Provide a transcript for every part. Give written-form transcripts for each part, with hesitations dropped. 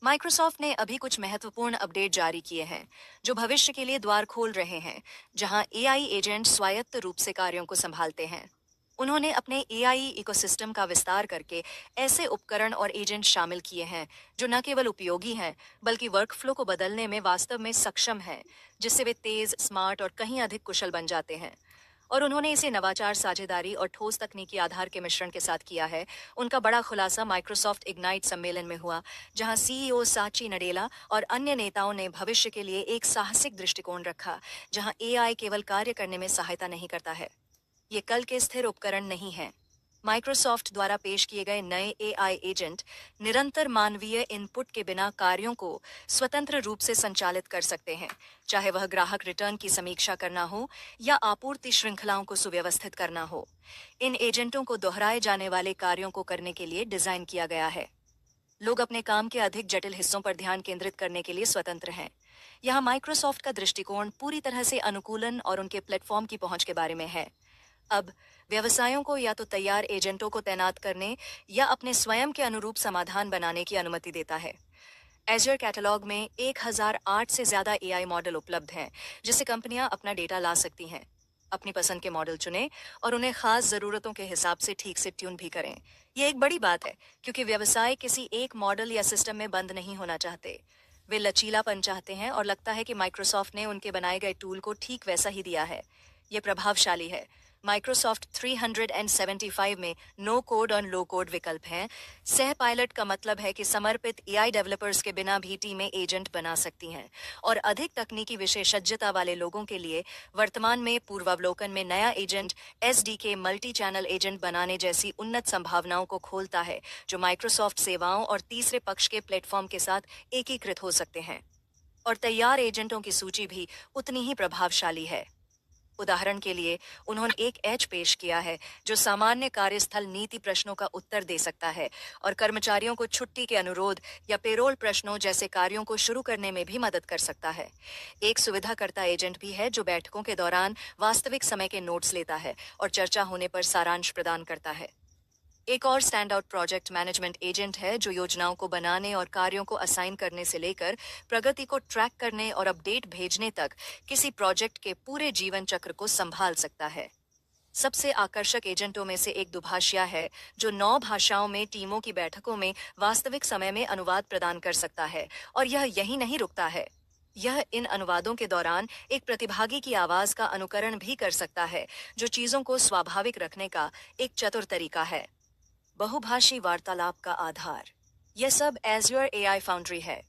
Microsoft ने अभी कुछ महत्वपूर्ण अपडेट जारी किए हैं जो भविष्य के लिए द्वार खोल रहे हैं, जहां एआई एजेंट स्वायत्त रूप से कार्यों को संभालते हैं। उन्होंने अपने एआई इकोसिस्टम का विस्तार करके ऐसे उपकरण और एजेंट शामिल किए हैं जो न केवल उपयोगी हैं, बल्कि वर्कफ्लो को बदलने में वास्तव में सक्षम हैं, जिससे वे तेज, स्मार्ट और कहीं अधिक कुशल बन जाते हैं। और उन्होंने इसे नवाचार, साझेदारी और ठोस तकनीकी आधार के मिश्रण के साथ किया है। उनका बड़ा खुलासा माइक्रोसॉफ्ट इग्नाइट सम्मेलन में हुआ, जहां सीईओ साची नडेला और अन्य नेताओं ने भविष्य के लिए एक साहसिक दृष्टिकोण रखा, जहां एआई केवल कार्य करने में सहायता नहीं करता है। ये कल के स्थिर उपकरण नहीं हैं। माइक्रोसॉफ्ट द्वारा पेश किए गए नए एआई एजेंट निरंतर मानवीय इनपुट के बिना कार्यों को स्वतंत्र रूप से संचालित कर सकते हैं, चाहे वह ग्राहक रिटर्न की समीक्षा करना हो या आपूर्ति श्रृंखलाओं को सुव्यवस्थित करना हो। इन एजेंटों को दोहराए जाने वाले कार्यों को करने के लिए डिजाइन किया गया है। लोग अपने काम के अधिक जटिल हिस्सों पर ध्यान केंद्रित करने के लिए स्वतंत्र हैं। यहाँ माइक्रोसॉफ्ट का दृष्टिकोण पूरी तरह से अनुकूलन और उनके प्लेटफॉर्म की पहुंच के बारे में है। अब व्यवसायों को या तो तैयार एजेंटों को तैनात करने या अपने स्वयं के अनुरूप समाधान बनाने की अनुमति देता है। एजर कैटलॉग में 1008 से ज्यादा एआई मॉडल उपलब्ध हैं, जिससे कंपनियां अपना डेटा ला सकती हैं। अपनी पसंद के मॉडल चुनें और उन्हें खास जरूरतों के हिसाब से ठीक से ट्यून भी करें। ये एक बड़ी बात है, क्योंकि व्यवसाय किसी एक मॉडल या सिस्टम में बंद नहीं होना चाहते। वे लचीलापन चाहते हैं, और लगता है कि माइक्रोसॉफ्ट ने उनके बनाए गए टूल को ठीक वैसा ही दिया है। ये प्रभावशाली है। माइक्रोसॉफ्ट 375 में नो कोड और लो कोड विकल्प हैं। सह पायलट का मतलब है कि समर्पित एआई डेवलपर्स के बिना भी टीमें एजेंट बना सकती हैं, और अधिक तकनीकी विशेषज्ञता वाले लोगों के लिए वर्तमान में पूर्वावलोकन में नया agent SDK multi channel agent बनाने जैसी उन्नत संभावनाओं को खोलता है, जो माइक्रोसॉफ्ट सेवाओं और तीसरे पक्ष के प्लेटफॉर्म के साथ एकीकृत हो सकते हैं। और तैयार एजेंटों की सूची भी उतनी ही प्रभावशाली है। उदाहरण के लिए, उन्होंने एक एच पेश किया है जो सामान्य कार्यस्थल नीति प्रश्नों का उत्तर दे सकता है और कर्मचारियों को छुट्टी के अनुरोध या पेरोल प्रश्नों जैसे कार्यों को शुरू करने में भी मदद कर सकता है। एक सुविधाकर्ता एजेंट भी है जो बैठकों के दौरान वास्तविक समय के नोट्स लेता है और चर्चा होने पर सारांश प्रदान करता है। एक और stand out project management agent है जो योजनाओं को बनाने और कार्यों को असाइन करने से लेकर प्रगति को ट्रैक करने और अपडेट भेजने तक किसी प्रोजेक्ट के पूरे जीवन चक्र को संभाल सकता है। सबसे आकर्षक एजेंटों में से एक दुभाषिया है, जो 9 भाषाओं में टीमों की बैठकों में वास्तविक समय में अनुवाद प्रदान कर सकता है। और यह यही नहीं रुकता है, यह इन अनुवादों के दौरान एक प्रतिभागी की आवाज का अनुकरण भी कर सकता है, जो चीजों को स्वाभाविक रखने का एक चतुर तरीका है। बहुभाषी वार्तालाप का आधार। यह सब एज्योर एआई फाउंड्री है।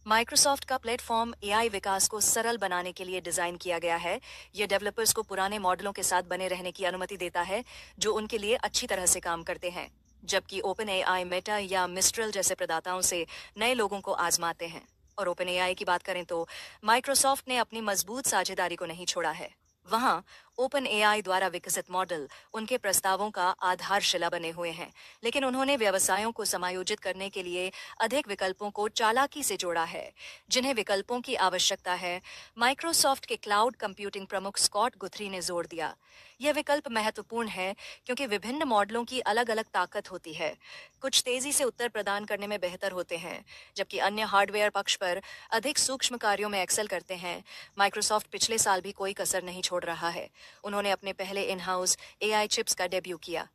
माइक्रोसॉफ्ट का प्लेटफॉर्म एआई विकास को सरल बनाने के लिए डिजाइन किया गया है। यह डेवलपर्स को पुराने मॉडलों के साथ बने रहने की अनुमति देता है, जो उनके लिए अच्छी तरह से काम करते हैं, जबकि ओपन एआई, मेटा या मिस्ट्रल जैसे प्रदाताओं से नए लोगों को आजमाते हैं। और ओपन एआई की बात करें तो माइक्रोसॉफ्ट ने अपनी मजबूत साझेदारी को नहीं छोड़ा है। वहां ओपन एआई द्वारा विकसित मॉडल उनके प्रस्तावों का आधारशिला बने हुए हैं, लेकिन उन्होंने व्यवसायों को समायोजित करने के लिए अधिक विकल्पों को चालाकी से जोड़ा है, जिन्हें विकल्पों की आवश्यकता है। माइक्रोसॉफ्ट के क्लाउड कंप्यूटिंग प्रमुख स्कॉट गुथरी ने जोर दिया, यह विकल्प महत्वपूर्ण है क्योंकि विभिन्न मॉडलों की अलग अलग ताकत होती है। कुछ तेजी से उत्तर प्रदान करने में बेहतर होते हैं, जबकि अन्य हार्डवेयर पक्ष पर अधिक सूक्ष्म कार्यों में एक्सेल करते हैं। माइक्रोसॉफ्ट पिछले साल भी कोई कसर नहीं छोड़ रहा है। उन्होंने अपने पहले इन हाउस एआई चिप्स का डेब्यू किया।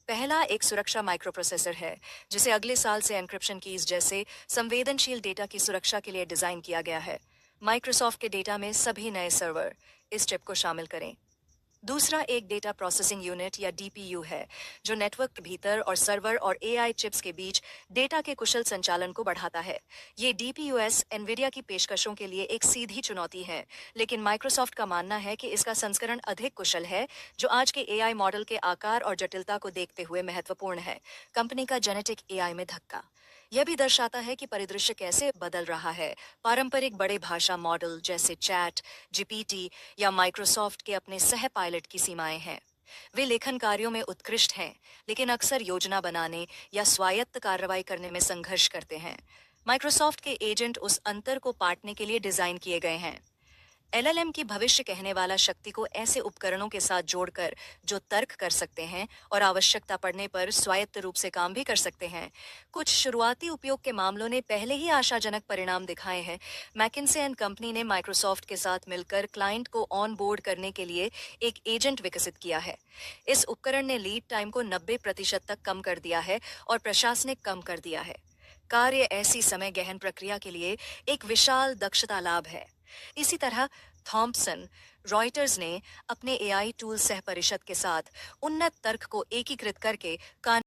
पहला एक सुरक्षा माइक्रोप्रोसेसर है, जिसे अगले साल से एन्क्रिप्शन कीज जैसे संवेदनशील डेटा की सुरक्षा के लिए डिजाइन किया गया है। माइक्रोसॉफ्ट के डेटा में सभी नए सर्वर इस चिप को शामिल करें। दूसरा एक डेटा प्रोसेसिंग यूनिट या डीपीयू है, जो नेटवर्क के भीतर और सर्वर और एआई चिप्स के बीच डेटा के कुशल संचालन को बढ़ाता है। ये डीपीयूएस एनवीडिया की पेशकशों के लिए एक सीधी चुनौती है, लेकिन माइक्रोसॉफ्ट का मानना है कि इसका संस्करण अधिक कुशल है, जो आज के एआई मॉडल के आकार और जटिलता को देखते हुए महत्वपूर्ण है। कंपनी का जेनेटिक एआई में धक्का यह भी दर्शाता है कि परिदृश्य कैसे बदल रहा है। पारंपरिक बड़े भाषा मॉडल जैसे चैट जीपीटी या माइक्रोसॉफ्ट के अपने सह पायलट की सीमाएं हैं। वे लेखन कार्यों में उत्कृष्ट हैं, लेकिन अक्सर योजना बनाने या स्वायत्त कार्रवाई करने में संघर्ष करते हैं। माइक्रोसॉफ्ट के एजेंट उस अंतर को पाटने के लिए डिजाइन किए गए हैं। एलएलएम की भविष्य कहने वाला शक्ति को ऐसे उपकरणों के साथ जोड़कर जो तर्क कर सकते हैं और आवश्यकता पड़ने पर स्वायत्त रूप से काम भी कर सकते हैं। कुछ शुरुआती उपयोग के मामलों ने पहले ही आशाजनक परिणाम दिखाए हैं। मैकिन्से एंड कंपनी ने माइक्रोसॉफ्ट के साथ मिलकर क्लाइंट को ऑन बोर्ड करने के लिए एक एजेंट विकसित किया है। इस उपकरण ने लीड टाइम को 90% तक कम कर दिया है और प्रशासनिक कम कर दिया है। कार्य ऐसी समय गहन प्रक्रिया के लिए एक विशाल दक्षता लाभ है। इसी तरह थॉम्पसन रॉयटर्स ने अपने एआई टूल सह परिषद के साथ उन्नत तर्क को एकीकृत करके